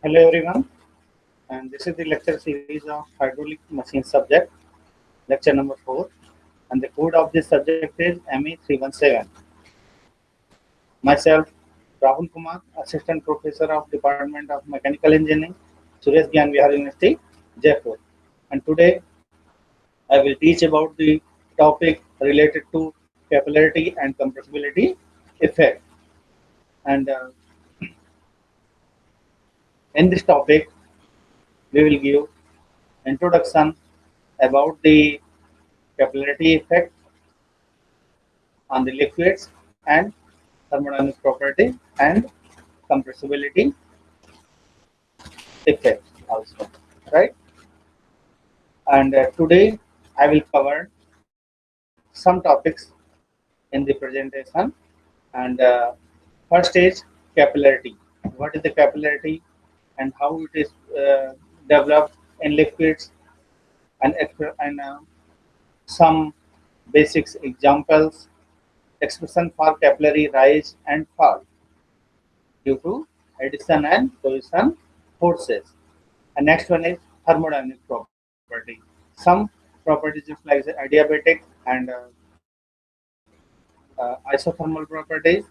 Hello everyone, and this is the lecture series of hydraulic machine subject, lecture number 4, and the code of this subject is ME317. Myself, Rahul Kumar, Assistant Professor of Department of Mechanical Engineering, Suresh Gyan Vihar University, Jaipur. And today I will teach about the topic related to capillarity and compressibility effect. And in this topic, we will give introduction about the capillarity effect on the liquids and thermodynamic property and compressibility effect also, right? And today I will cover some topics in the presentation. And first is capillarity. What is the capillarity and how it is developed in liquids, and some basics examples, expression for capillary rise and fall due to adhesion and cohesion forces. And next one is thermodynamic property. Some properties just like the adiabatic and isothermal properties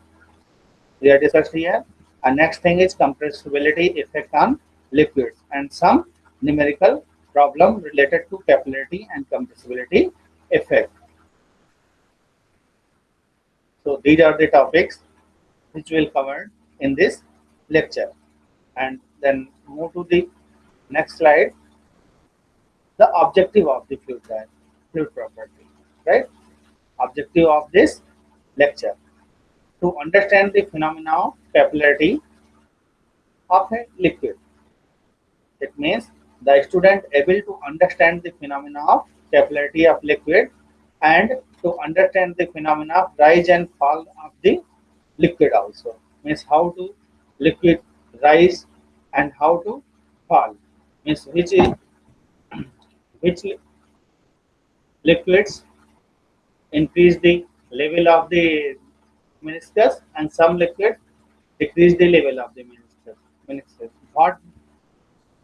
we are discussed here. And next thing is compressibility effect on liquids and some numerical problem related to capillarity and compressibility effect. So these are the topics which we'll cover in this lecture. And then move to the next slide, the objective of the fluid property, right? Objective of this lecture to understand the phenomena of capillarity of a liquid. It means the student able to understand the phenomena of capillarity of liquid and to understand the phenomena of rise and fall of the liquid also. Means how to liquid rise and how to fall. Means which liquids increase the level of the meniscus and some liquids decrease the level of the meniscus. What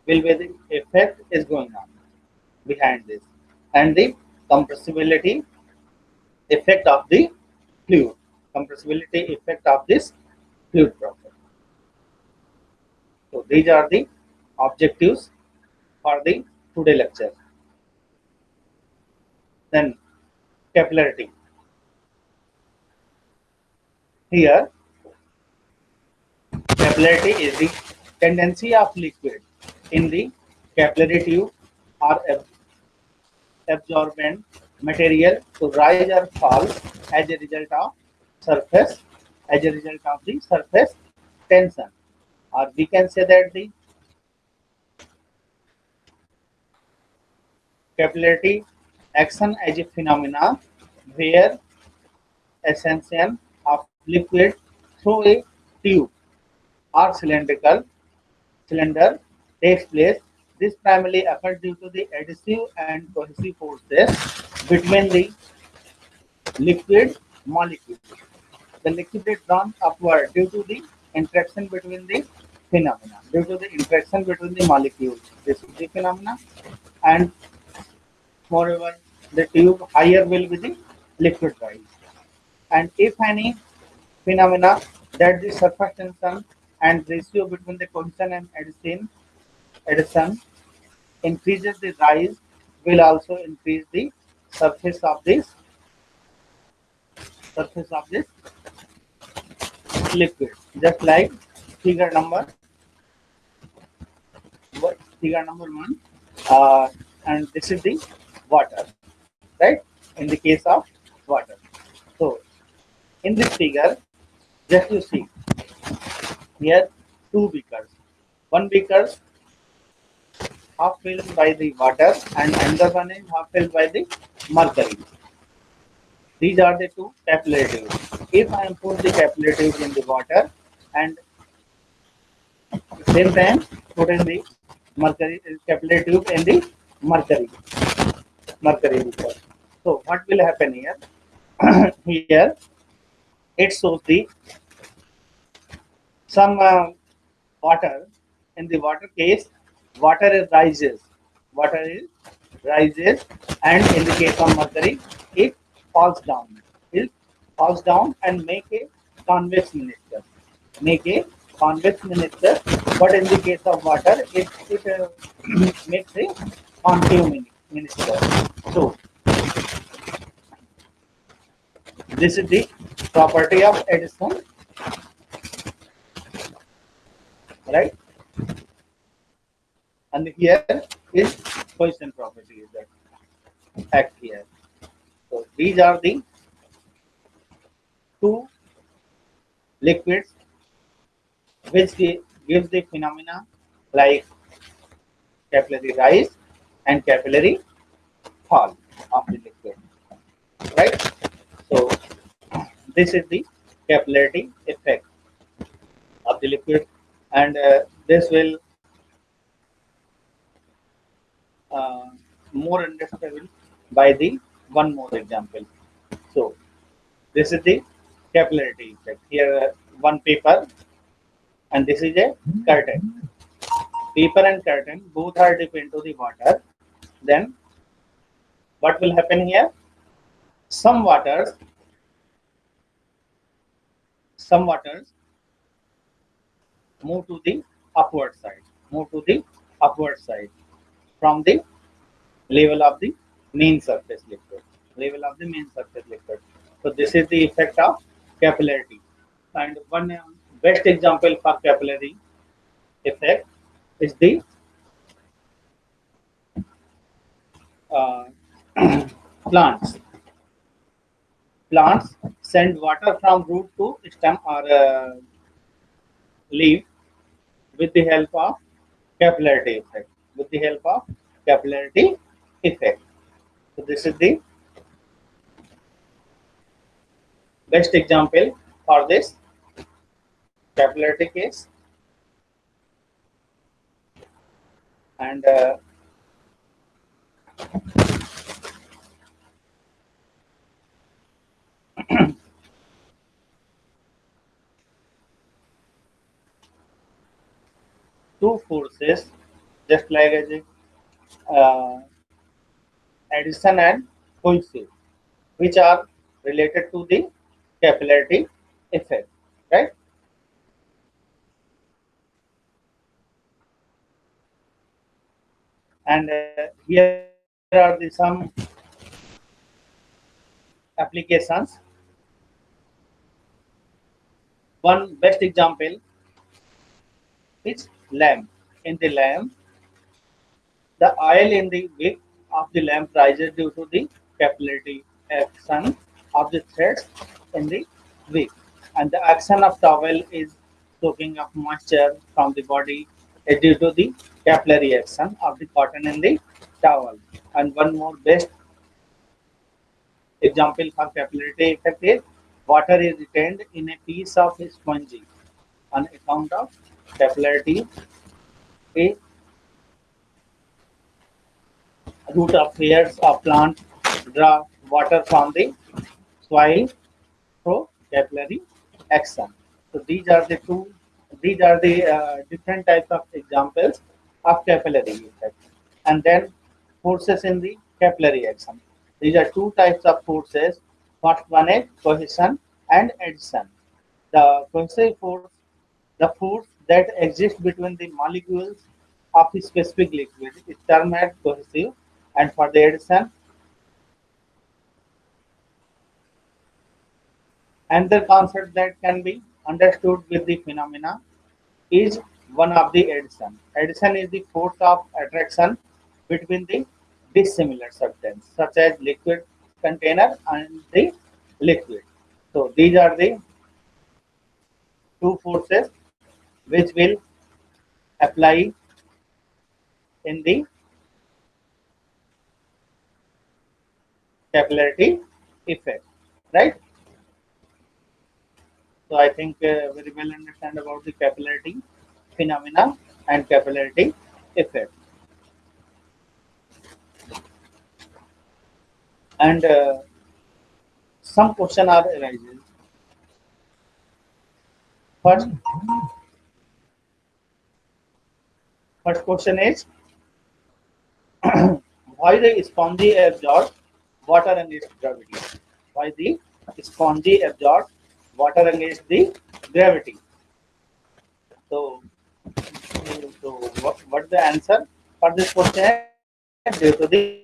will be the effect is going on behind this, and the compressibility effect of the fluid, compressibility effect of this fluid property. So these are the objectives for the today lecture. Then capillarity. Here capillarity is the tendency of liquid in the capillary tube or absorbent material to rise or fall as a result of surface tension, or we can say that the capillarity action as a phenomena where ascension of liquid through a tube or cylinder takes place. This primarily occurs due to the adhesive and cohesive forces between the liquid molecules. The liquid is drawn upward due to the interaction between the phenomena, due to the interaction between the molecules. This is the phenomena, and moreover, the tube higher will be the liquid rise. And if any phenomena that the surface tension and ratio between the cohesion and adhesion increases, the rise will also increase the surface of this liquid, just like figure number figure number 1, and this is the water, right? In the case of water. So in this figure, just you see here two beakers. One beaker half filled by the water and another one is half filled by the mercury. These are the two capillary tubes. If I am put the capillary tube in the water and same time put in the mercury capillary tube in the mercury beaker. So what will happen here? Here it shows the some water in the water case, water rises. Water is rises, and in the case of mercury, it falls down. It falls down and make a convex miniature. Make a convex miniature, but in the case of water, it makes a concave miniature. So this is the property of adhesion, right? And here is cohesion property that act here. So these are the two liquids which gives the phenomena like capillary rise and capillary fall of the liquid, right? So this is the capillarity effect of the liquid, and this will uh, more understandable by the one more example. So this is the capillarity effect. Here one paper, and this is a curtain. Paper and curtain both are dipped into the water. Then what will happen here? Some waters, some waters move to the upward side, move to the upward side from the level of the mean surface liquid, level of the mean surface liquid. So this is the effect of capillarity. And one best example for capillary effect is the uh, plants. Plants send water from root to stem or leaf with the help of capillarity effect. With the help of capillarity effect. So this is the best example for this capillarity case. And two forces, just like as adhesion and cohesion, which are related to the capillarity effect, right? And here are the some applications. One best example is lamp. In the lamp, the oil in the wick of the lamp rises due to the capillary action of the threads in the wick, and the action of towel is soaking up moisture from the body is due to the capillary action of the cotton in the towel. And one more best example for capillarity effect is water is retained in a piece of sponge on account of capillarity. A root of hairs of plant draw water from the soil through capillary action. So these are the two. These are the different types of examples of capillary effect. And then forces in the capillary action. These are two types of forces. First one is cohesion and adhesion. The cohesive force, the force that exists between the molecules of a specific liquid, is termed as cohesive. And for the adhesion, another concept that can be understood with the phenomena is one of the addition. Addition is the force of attraction between the dissimilar substance, such as liquid container and the liquid. So these are the two forces which will apply in the capillarity effect, right? So I think very well understand about the capillarity phenomena and capillarity effect. And some question are arises. First, First question is why the spongy absorbs water against gravity? Why the spongy absorbs water against the gravity? So, so what the answer for this question? Due to the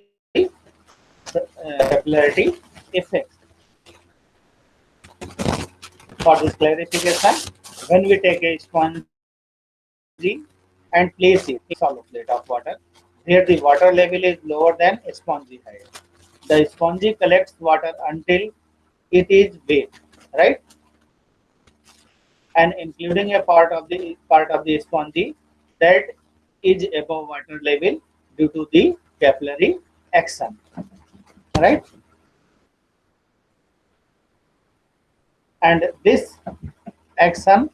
capillarity effect. For this clarification, when we take a spongy and place it in a hollow plate of water, where the water level is lower than spongy height, the spongy collects water until it is wet, right? And including a part of the spongy that is above water level due to the capillary action, right? And this action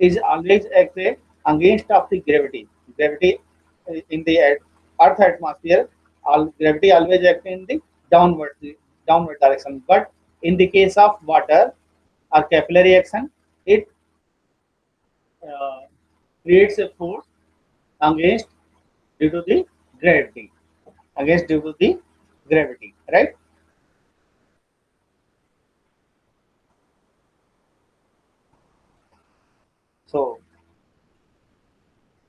is always acted against of the gravity. Gravity in the Earth atmosphere, gravity always acts in the downward direction. But in the case of water or capillary action, it uh, creates a force against due to the gravity, against due to the gravity, right? So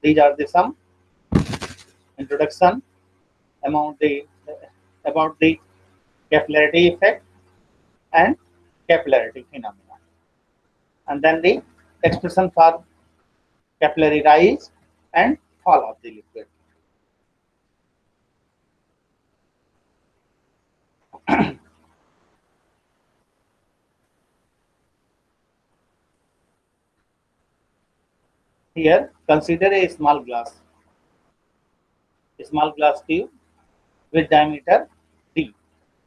these are the some introduction about the capillarity effect and capillarity phenomena, and then the expression for capillary rise and fall of the liquid. Here, consider a small glass tube with diameter d,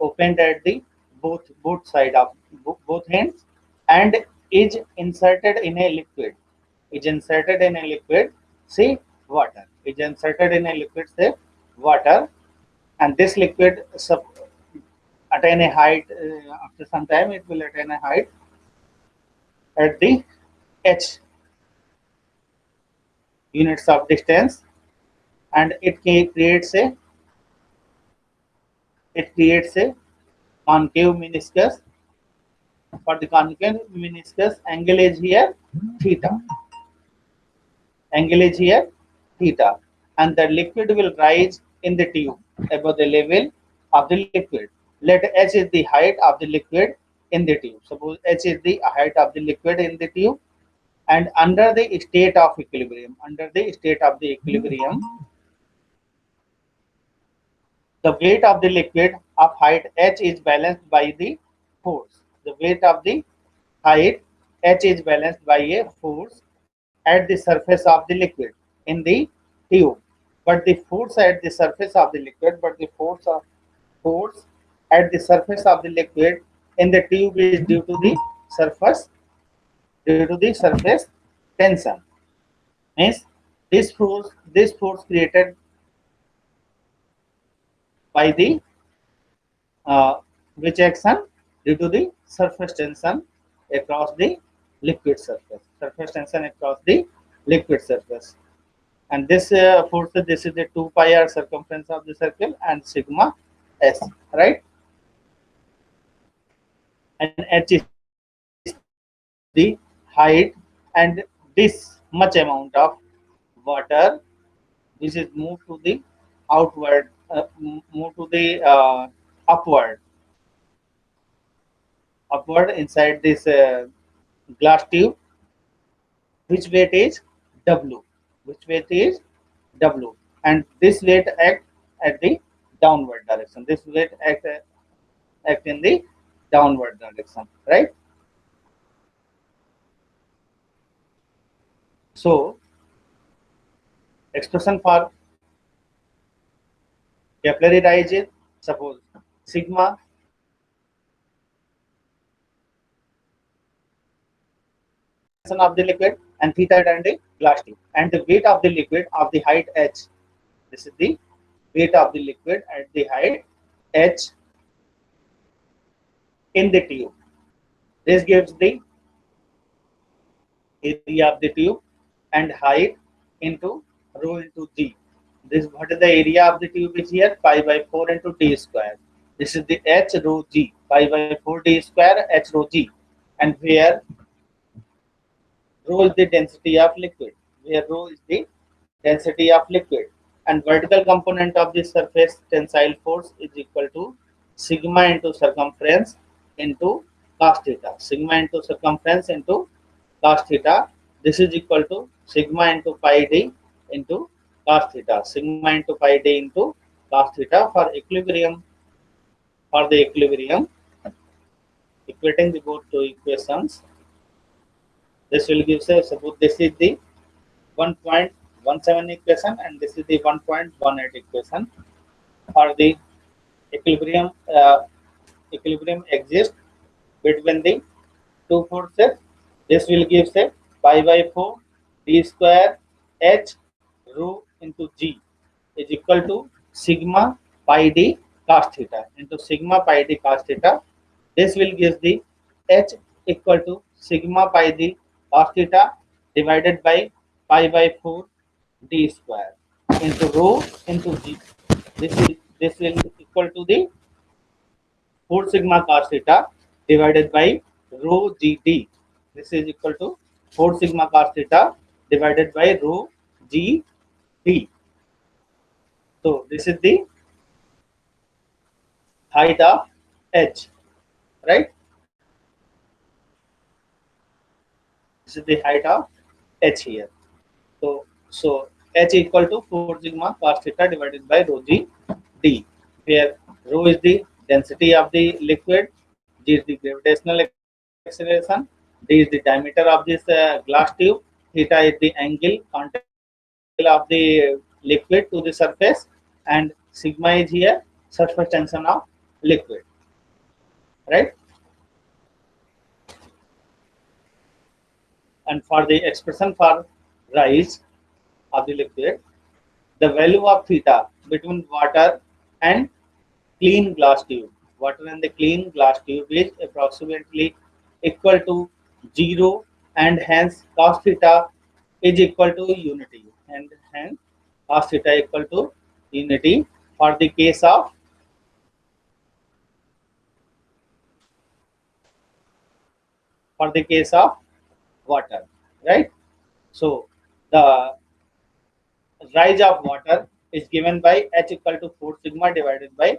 opened at the both side of both ends, and is inserted in a liquid. Is inserted in a liquid, say water. Is inserted in a liquid, say water, and this liquid attain a height. After some time, it will attain a height at the h units of distance, and it creates a concave meniscus. For the concave meniscus, angle is here theta. Angle is here theta, and the liquid will rise in the tube above the level of the liquid. Let h is the height of the liquid in the tube. Suppose h is the height of the liquid in the tube, and under the state of equilibrium, the weight of the liquid of height h is balanced by the force. The weight of the height h is balanced by a force at the surface of the liquid in the tube. But the force at the surface of the liquid, but the force at the surface of the liquid in the tube is surface due to the surface tension. Means this force created by the which action due to the surface tension across the liquid surface. Surface tension across the liquid surface. And this force, this is the 2 pi r circumference of the circle and sigma s, right? And h is the height, and this much amount of water which is moved to the outward, move to the upward inside this glass tube, which weight is w, which weight is w, and this weight act at the downward direction. This weight act in the downward direction, right? So expression for capillary rise is, suppose sigma of the liquid and theta and a glass tube, and the weight of the liquid of the height h. This is the weight of the liquid at the height h in the tube. This gives the area of the tube and height into rho into G. This what is the area of the tube is here? Pi by 4 into D square. This is the H rho G. Pi by 4 D square H rho G. And where rho is the density of liquid. Where rho is the density of liquid. And vertical component of the surface tensile force is equal to sigma into circumference into cos theta. Sigma into circumference into cos theta. This is equal to sigma into pi d into cos theta. Sigma into pi d into cos theta for equilibrium. For the equilibrium, equating the both two equations, this will give say suppose this is the 1.17 equation and this is the 1.18 equation. For the equilibrium, equilibrium exists between the two forces. This will give say pi by 4 d square h rho into g is equal to sigma pi d cos theta into sigma pi d cos theta. This will give the h equal to sigma pi d cos theta divided by pi by 4 d square into rho into g. This will equal to the 4 sigma cos theta divided by rho GD. This is equal to 4 sigma cos theta divided by rho GD. So this is the height of H, right? This is the height of H here. So H equal to 4 sigma cos theta divided by rho G D, where rho is the density of the liquid, G is the gravitational acceleration, D is the diameter of this glass tube, theta is the angle, contact angle of the liquid to the surface, and sigma is here surface tension of liquid, right? And for the expression for rise of the liquid, the value of theta between water and clean glass tube. Water and the clean glass tube is approximately equal to 0, and hence cos theta is equal to unity, and hence cos theta equal to unity for the case of water, right? So the rise of water is given by H equal to 4 sigma divided by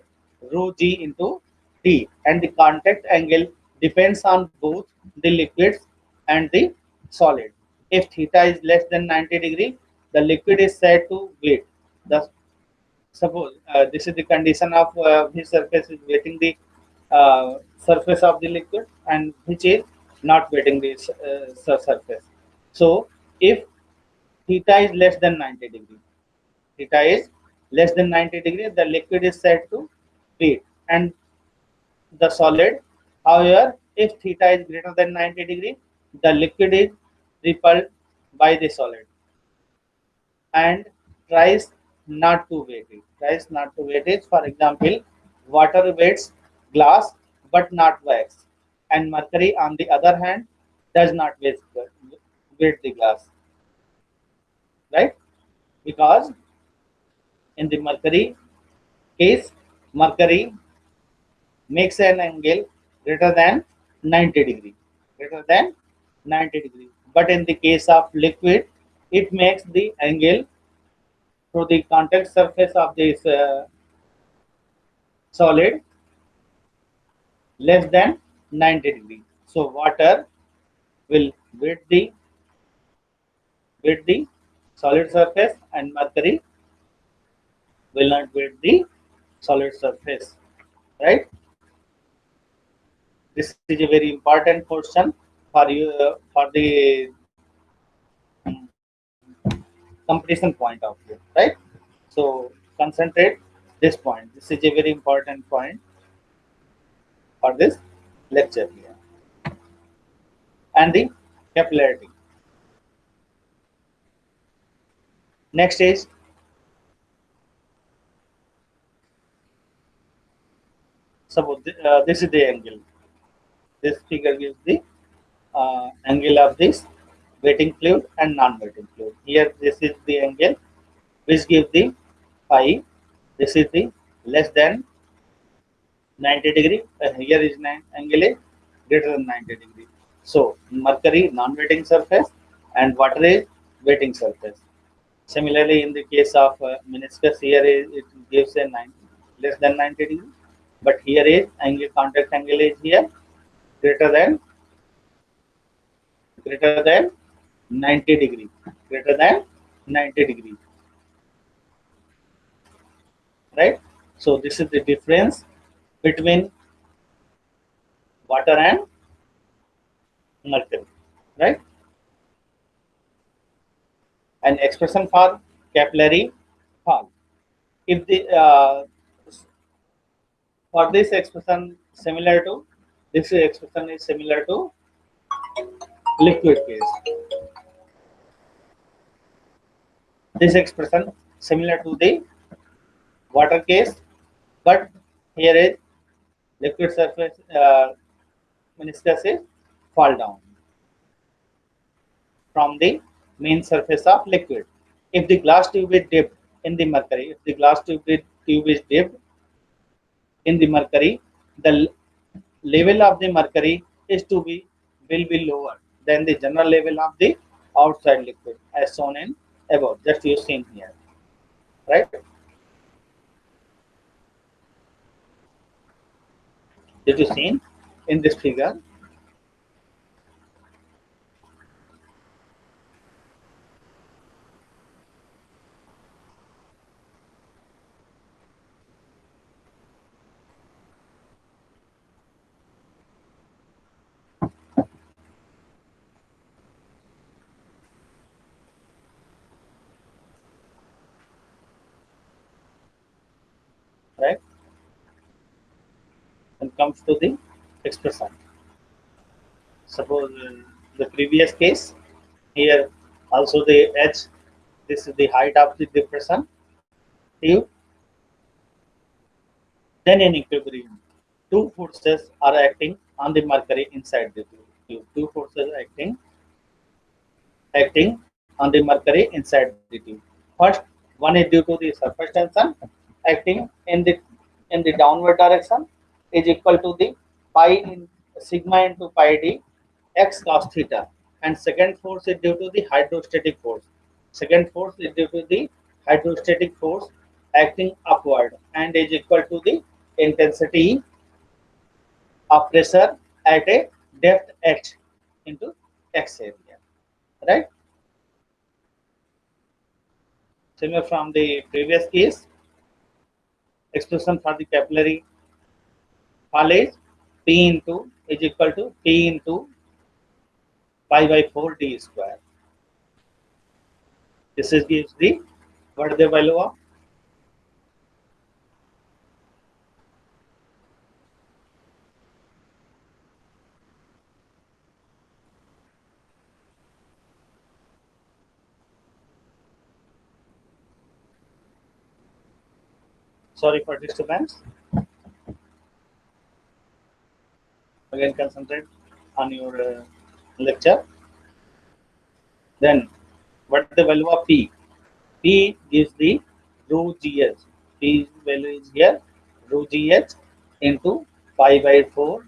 rho G into T, and the contact angle depends on both the liquids and the solid. If theta is less than 90 degree, the liquid is said to wet. The suppose this is the condition of his surface is wetting the surface of the liquid, and which is not wetting the surface. So if theta is less than 90 degree, theta is less than 90 degree, the liquid is said to wet, and the solid. However, if theta is greater than 90 degree, the liquid is repelled by the solid and tries not to wet it. Tries not to wet it. For example, water wets glass but not wax, and mercury, on the other hand, does not wet the glass, right? Because in the mercury case, mercury makes an angle greater than 90 degree, greater than 90 degree. But in the case of liquid, it makes the angle through the contact surface of this solid less than 90 degree. So water will wet the solid surface, and mercury will not wet the solid surface, right? This is a very important question for you for the competition point of view, right? So concentrate this point. This is a very important point for this lecture here. And the capillarity. Next is suppose this is the angle. This figure gives the angle of this wetting fluid and non-wetting fluid. Here this is the angle which gives the pi. This is the less than 90 degree. Here is angle is greater than 90 degree. So mercury non-wetting surface and water is wetting surface. Similarly, in the case of meniscus, here it gives a less than 90 degree, but here is angle contact angle is here greater than greater than 90 degree, greater than 90 degree, right? So this is the difference between water and mercury, right? An expression for capillary fall. If the for this expression similar to this expression is similar to liquid case. This expression similar to the water case, but here is liquid surface meniscus is fall down from the main surface of liquid. If the glass tube is dipped in the mercury, if the glass tube is dipped in the mercury, the level of the mercury is to be will be lower than the general level of the outside liquid as shown in above. Just you seen here, right? Did you seen in this figure? Right? And comes to the expression. Suppose the previous case here also the h. This is the height of the depression tube. Then in equilibrium, two forces are acting on the mercury inside the tube. Two forces acting on the mercury inside the tube. First, one is due to the surface tension acting in the downward direction is equal to the pi in sigma into pi d x cos theta, and second force is due to the hydrostatic force. Second force is due to the hydrostatic force acting upward and is equal to the intensity of pressure at a depth h into x area, right? Similar from the previous case, expression for the capillary fall is P into is equal to P into pi by 4 d square. This is gives the what is the value of sorry for disturbance. Again concentrate on your lecture. Then what is the value of P? P gives the rho GH. P value is here rho GH into pi by 4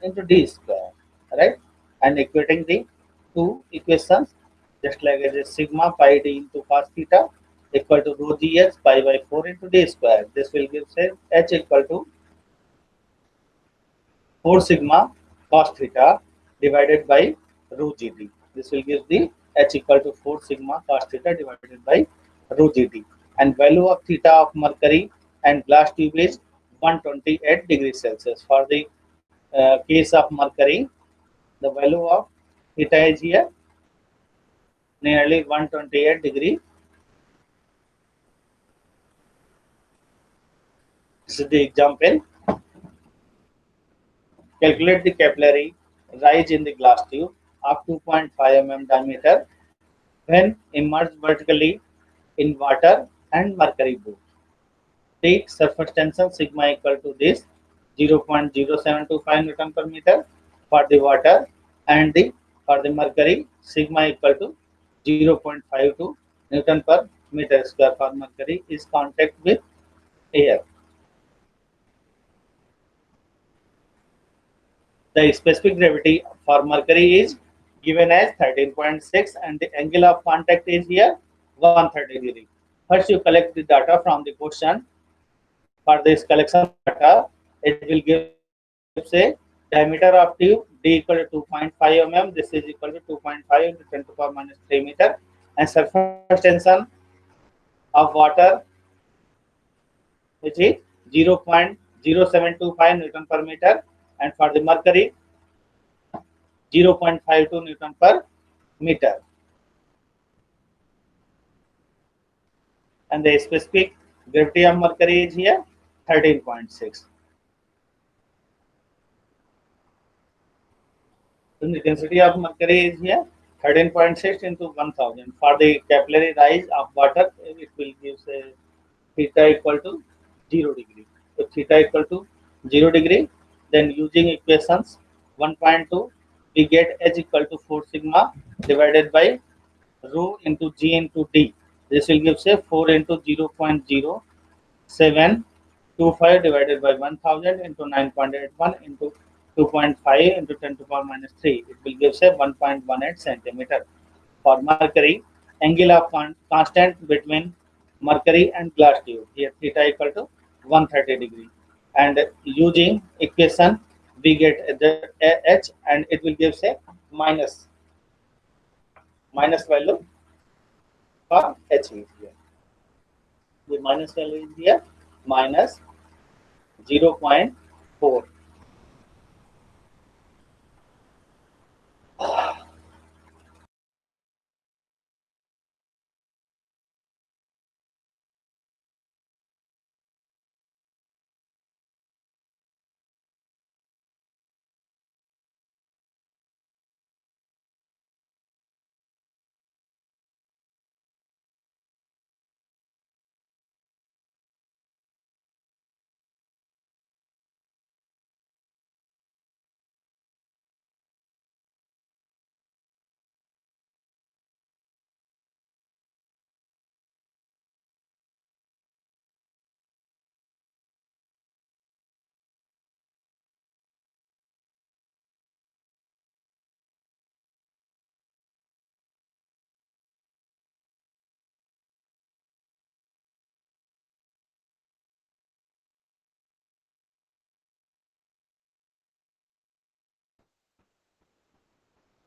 into d square, right? And equating the two equations just like as a sigma pi d into cos theta equal to rho GH pi by 4 into d square. This will give say h equal to 4 sigma cos theta divided by rho GD. This will give the h equal to 4 sigma cos theta divided by rho GD. And value of theta of mercury and glass tube is 128 degrees Celsius. For the case of mercury, the value of theta is here nearly 128 degree. This is the example. Calculate the capillary rise in the glass tube of 2.5 mm diameter when immersed vertically in water and mercury both. Take surface tension sigma equal to this 0.0725 Newton per meter for the water and the for the mercury sigma equal to 0.52 Newton per meter square for mercury is contact with air. The specific gravity for mercury is given as 13.6 and the angle of contact is here 130 degree. First you collect the data from the question. For this collection of data, it will give say diameter of tube d equal to 2.5 mm. This is equal to 2.5 into 10 to the power minus 3 meter, and surface tension of water which is 0.0725 Newton per meter, and for the mercury 0.52 Newton per meter, and the specific gravity of mercury is here 13.6. Then the density of mercury is here 13.6 into 1000. For the capillary rise of water, it will give say theta equal to 0 degree. If theta equal to 0 degree, then using equations 1.2, we get H equal to 4 sigma divided by rho into G into D. This will give say 4 into 0.0725 divided by 1000 into 9.81 into 2.5 into 10 to the power minus 3. It will give say 1.18 centimeter. For mercury, angle of constant between mercury and glass tube. Here theta equal to 130 degree. And using equation, we get the H and it will give say minus value for H is here. The minus value is here minus 0.4.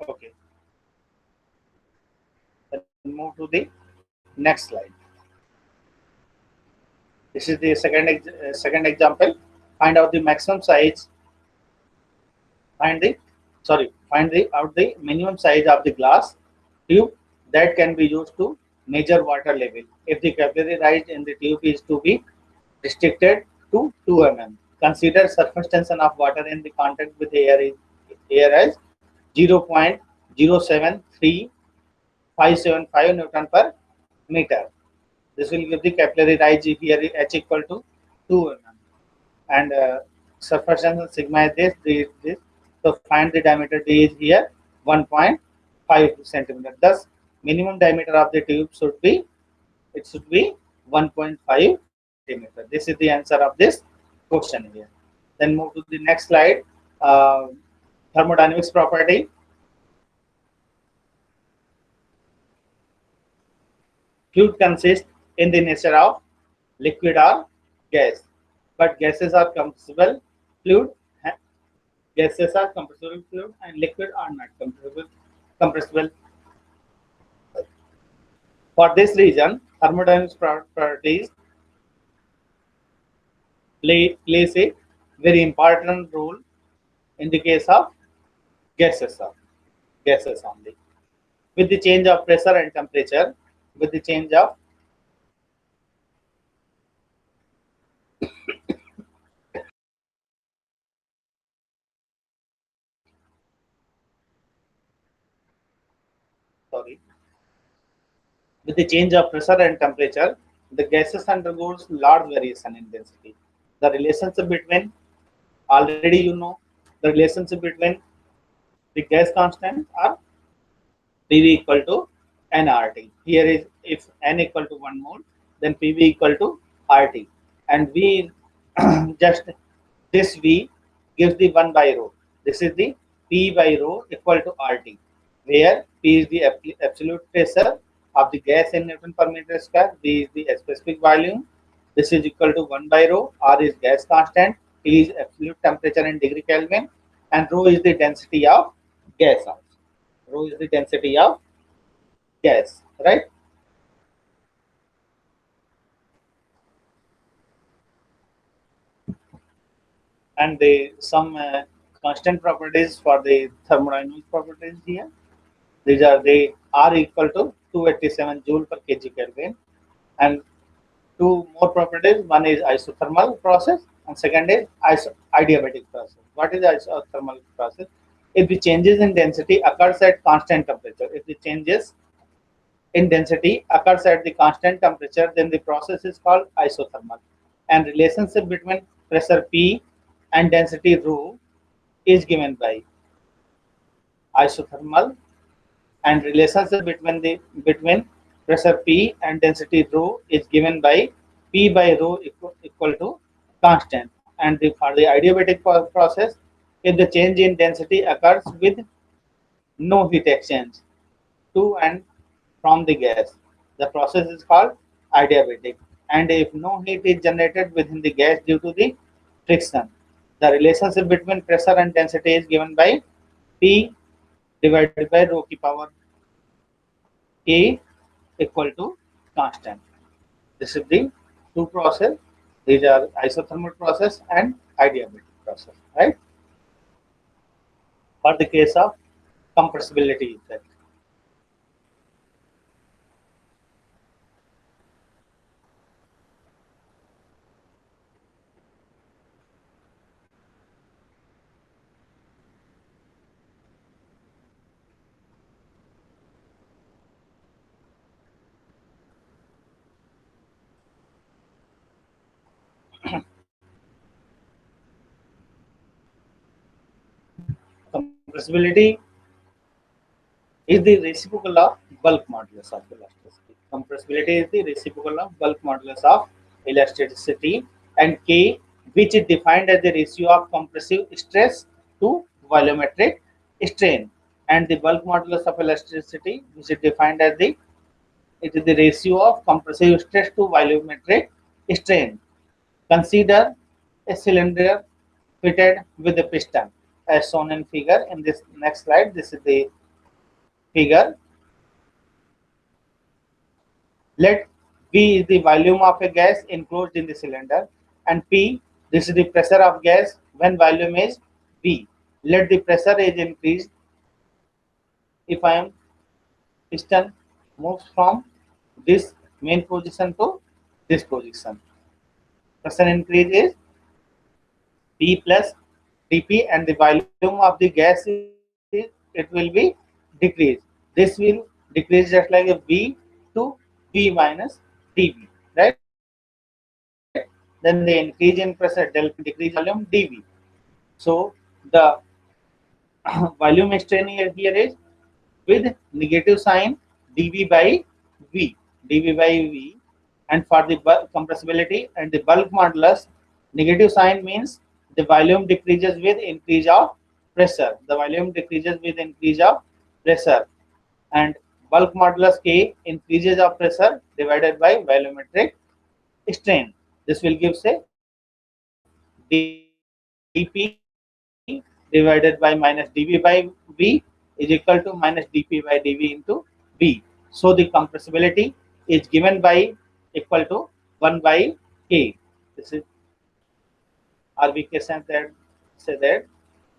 Okay. Then move to the next slide. This is the second example. Find out the maximum size. Find the find the out the minimum size of the glass tube that can be used to measure water level. If the capillary rise in the tube is to be restricted to 2 mm, consider surface tension of water in the contact with air as 0.073575 Newton per meter. This will give the capillary rise here H equal to 2 mm, and surface tension sigma is this. So find the diameter D is here 1.5 centimeter. Thus, minimum diameter of the tube should be 1.5 centimeter. This is the answer of this question here. Then move to the next slide. Uh, Thermodynamics property. Fluid consists in the nature of liquid or gas, but gases are compressible fluid. Gases are compressible fluid and liquid are not compressible. For this reason, thermodynamics properties plays a very important role in the case of gases of gases only. With the change of pressure and temperature, with the change of sorry, with the change of pressure and temperature, the gases undergoes large variation in density. The relationship between already you know the relationship between the gas constant are PV equal to nRT. Here is if n equal to 1 mole, then PV equal to RT. And V just this V gives the 1 by rho. This is the P by rho equal to RT, where P is the absolute pressure of the gas in Newton per meter square, V is the specific volume. This is equal to 1 by rho, R is gas constant, T is absolute temperature in degree Kelvin, and rho is the density of gas also. Rho is the density of gas, right? And the some constant properties for the thermodynamic properties here. These are the R equal to 287 joule per kg Kelvin, and two more properties. One is isothermal process, and second is adiabatic process. What is isothermal process? If the changes in density occurs at constant temperature, if the changes in density occurs at the constant temperature, then the process is called isothermal. And relationship between pressure P and density rho is given by isothermal, and relationship between pressure P and density rho is given by P by rho equal to constant. And for the adiabatic process, if the change in density occurs with no heat exchange to and from the gas, the process is called adiabatic. And if no heat is generated within the gas due to the friction, the relationship between pressure and density is given by P divided by rho ki power A equal to constant. This is the two process. These are isothermal process and adiabatic process, right? For the case of compressibility effect. Compressibility is the reciprocal of bulk modulus of elasticity. Compressibility is the reciprocal of bulk modulus of elasticity, and K, which is defined as the ratio of compressive stress to volumetric strain, and the bulk modulus of elasticity, which is defined as the it is the ratio of compressive stress to volumetric strain. Consider a cylinder fitted with a piston, as shown in figure in this next slide. This is the figure. Let V is the volume of a gas enclosed in the cylinder, and P, this is the pressure of gas when volume is V. Let the pressure is increased if I am piston moves from this main position to this position. Pressure increase is P plus dP, and the volume of the gas is it will be decreased. This will decrease just like a V to V minus dV, right? Then the increase in pressure del P will decrease in volume dV. So the volume strain here is with negative sign dV by V, dV by V, and for the compressibility and the bulk modulus, negative sign means the volume decreases with increase of pressure. The volume decreases with increase of pressure, and bulk modulus K, increases of pressure divided by volumetric strain. This will give say dP divided by minus dV by V is equal to minus dP by dV into V. So the compressibility is given by equal to 1 by K. This is, or we can say that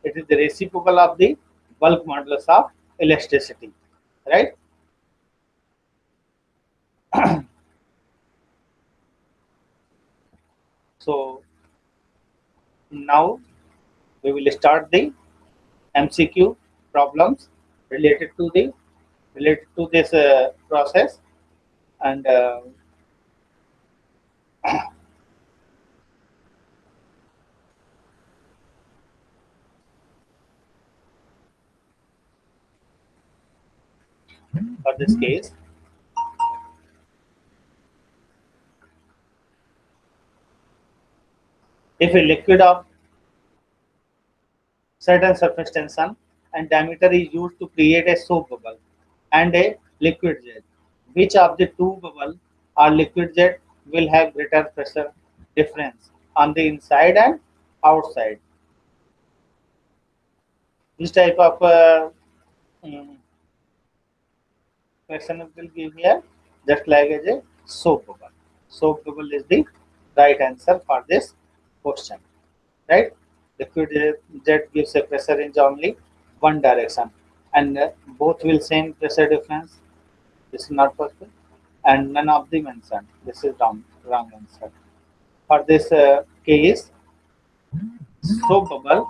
it is the reciprocal of the bulk modulus of elasticity, right? So now we will start the MCQ problems related to the related to this process, and for this case If a liquid of certain surface tension and diameter is used to create a soap bubble and a liquid jet, which of the two bubble or liquid jet will have greater pressure difference on the inside and outside? This type of mm, question will give here just like as a soap bubble. Soap bubble is the right answer for this question, right? Liquid jet gives a pressure in only one direction, and both will same pressure difference. This is not possible, and none of the mentioned. This is wrong answer. For this case, soap bubble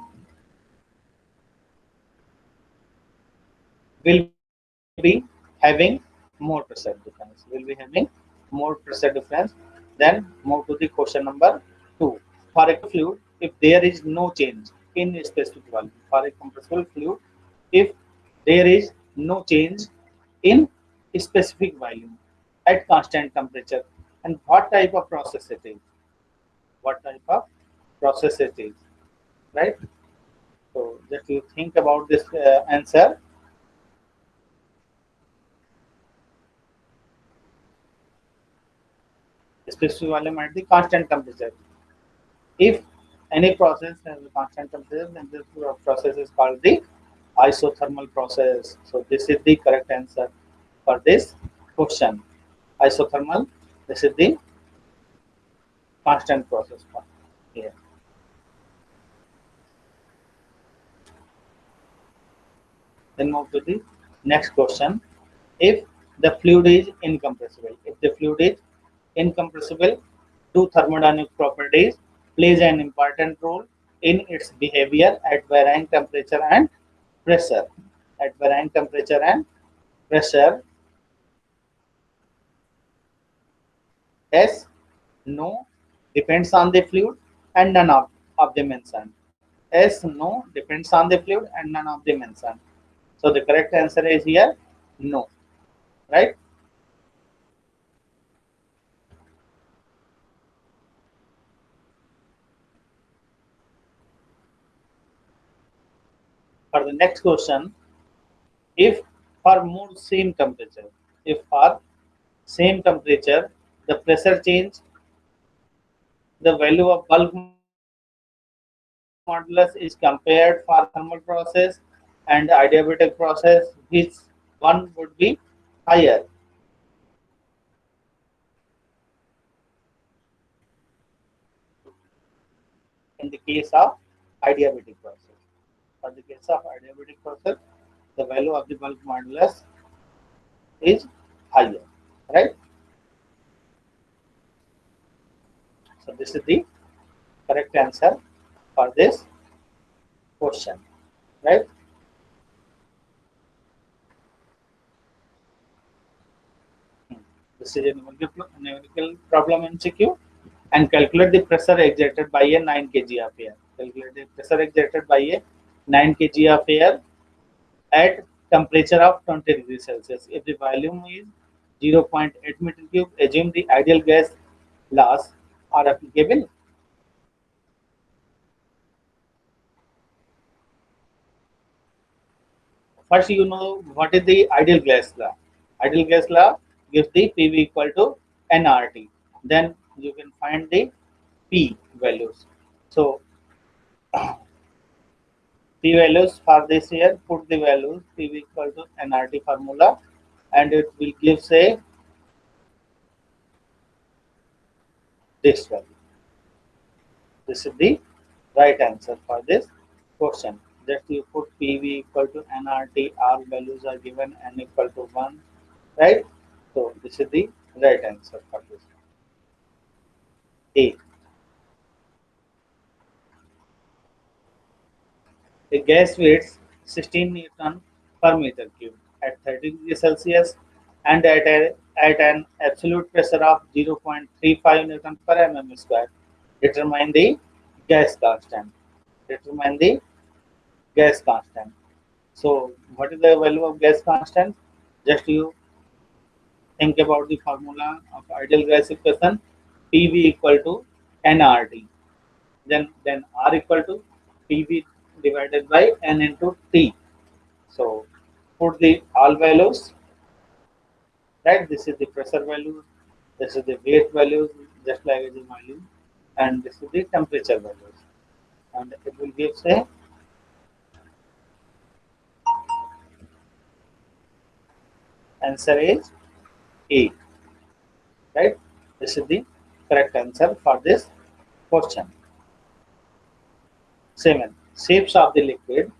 will be having more pressure difference. Will be having more pressure difference. Then move to the question number 2. For a compressible fluid, if there is no change in specific volume, for a compressible fluid, if there is no change in specific volume at constant temperature, and what type of process it is? What type of process it is? Right? So just you think about this answer. Specific volume at the constant temperature. If any process has a constant temperature, then this process is called the isothermal process. So this is the correct answer for this question. Isothermal. This is the constant process part here. Then move to the next question. If the fluid is incompressible, if the fluid is incompressible, two thermodynamic properties plays an important role in its behavior at varying temperature and pressure. At varying temperature and pressure, S, no, depends on the fluid and none of the mentioned. S, no, depends on the fluid and none of the mentioned. So the correct answer is here, no, right? For the next question, if for more same temperature, if for same temperature, the pressure change, the value of bulk modulus is compared for thermal process and adiabatic process, which one would be higher in the case of adiabatic process? For the case of adiabatic process, the value of the bulk modulus is higher, right? So this is the correct answer for this question, right? This is a numerical problem MCQ. And calculate the pressure exerted by a 9 kg of air. Calculate the pressure exerted by a 9 kg of air at temperature of 20 degrees Celsius. If the volume is 0.8 meter cube, assume the ideal gas laws are applicable. First, you know what is the ideal gas law. Ideal gas law gives the PV equal to nRT. Then you can find the P values. So P values for this here, put the values PV equal to nRT formula, and it will give say this value. This is the right answer for this question. Just you put PV equal to nRT, R values are given, n equal to 1, right? So this is the right answer for this. A. A gas weighs 16 Newton per meter cube at 30 degrees Celsius and at an absolute pressure of 0.35 Newton per mm square. Determine the gas constant. Determine the gas constant. So, what is the value of gas constant? Just you think about the formula of ideal gas equation. PV equal to nRT. then R equal to PV divided by N into T. So put the all values, right? This is the pressure value, this is the weight values, just like the volume, and this is the temperature values, and it will give say answer is A, right? This is the correct answer for this question. 7. Shapes of the liquid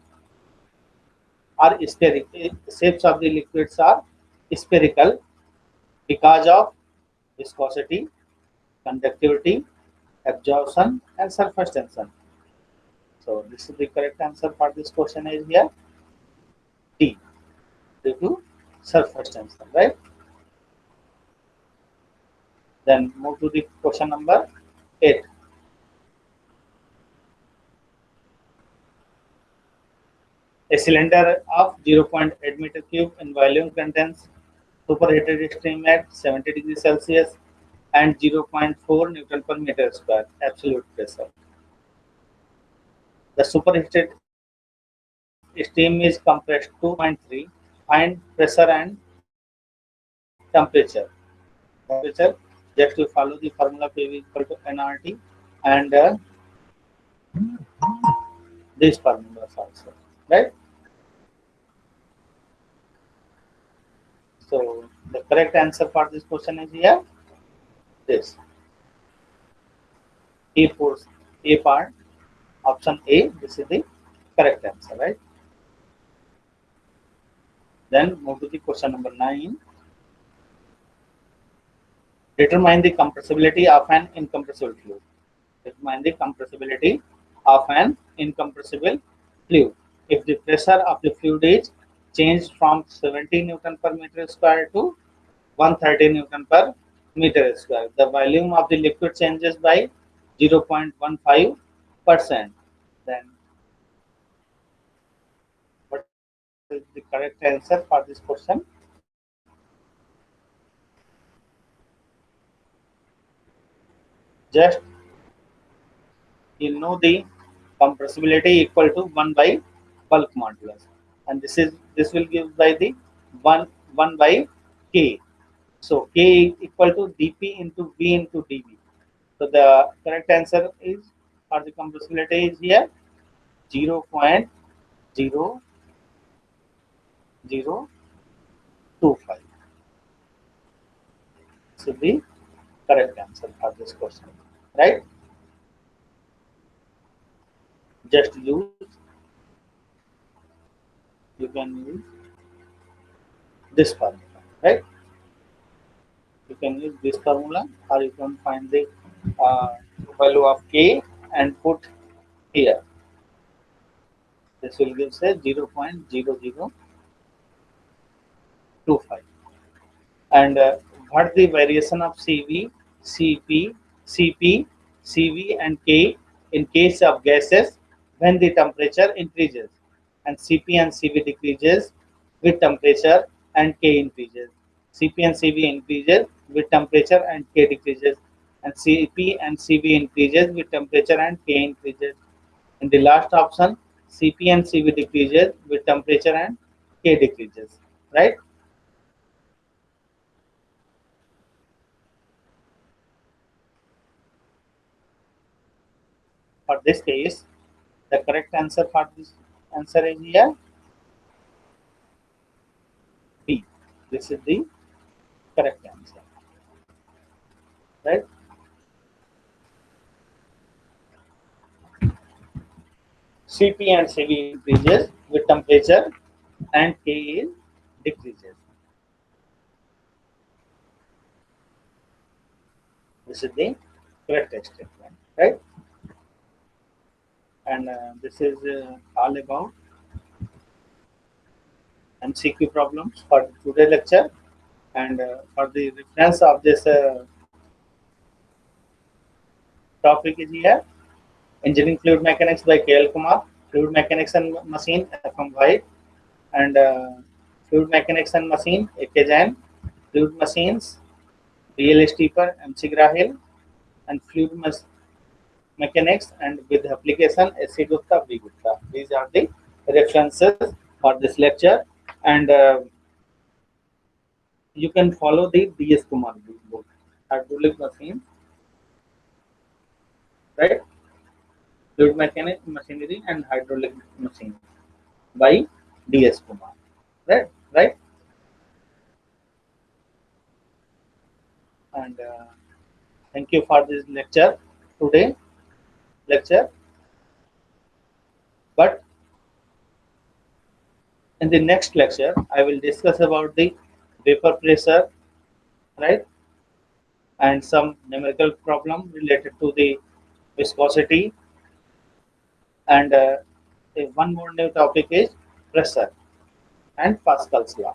are spherical. Shapes of the liquids are spherical because of viscosity, conductivity, absorption, and surface tension. So this is the correct answer for this question is here D, due to surface tension, right? Then move to the question number 8. A cylinder of 0.8 meter cube in volume contains superheated steam at 70 degrees Celsius and 0.4 Newton per meter square absolute pressure. The superheated steam is compressed 2.3. Find pressure and temperature. Temperature, just you follow the formula P V equal to nRT and these formulas also, right? So the correct answer for this question is here this A portion, A part, option A. This is the correct answer, right? Then move to the question number 9. Determine the compressibility of an incompressible fluid. Determine the compressibility of an incompressible fluid. If the pressure of the fluid is changed from 70 Newton per meter square to 130 Newton per meter square, the volume of the liquid changes by 0.15%. Then what is the correct answer for this question? Just you know the compressibility equal to 1 by bulk modulus, and this will give by the 1 by k. So k equal to dp into v into dv. So the correct answer is for the compressibility is here 0.0025. This is the correct answer for this question, right? Just use, you can use this formula, right? You can use this formula, or you can find the uh, value of k and put here. This will give say 0.0025. And what the variation of CV, CP, CP, CV and K in case of gases when the temperature increases, and CP and CV decreases with temperature and K increases. CP and CV increases with temperature and K decreases, and CP and CV increases with temperature and K increases. In the last option, CP and CV decreases with temperature and K decreases, right? For this case, the correct answer for this answer is here B. This is the correct answer, right? CP and CV increases with temperature and K is decreases. This is the correct statement, right? And this is all about MCQ problems for today's lecture. And for the reference of this topic is here Engineering Fluid Mechanics by KL Kumar, Fluid Mechanics and Machine FM White, and Fluid Mechanics and Machine AK Jain, Fluid Machines BL Steeper MC Grahil, and mechanics and with application A.C. Gupta, B. Gupta. These are the references for this lecture, and you can follow the D.S. Kumar book, hydraulic machine, right? Fluid mechanic machinery and hydraulic machines by D.S. Kumar, right? Right? And thank you for this lecture today. Lecture, but in the next lecture, I will discuss about the vapor pressure, right? And some numerical problem related to the viscosity. And one more new topic is pressure and Pascal's law.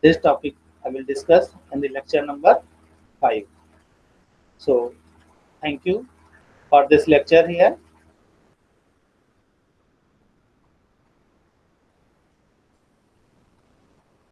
This topic I will discuss in the lecture number 5. So, thank you for this lecture here.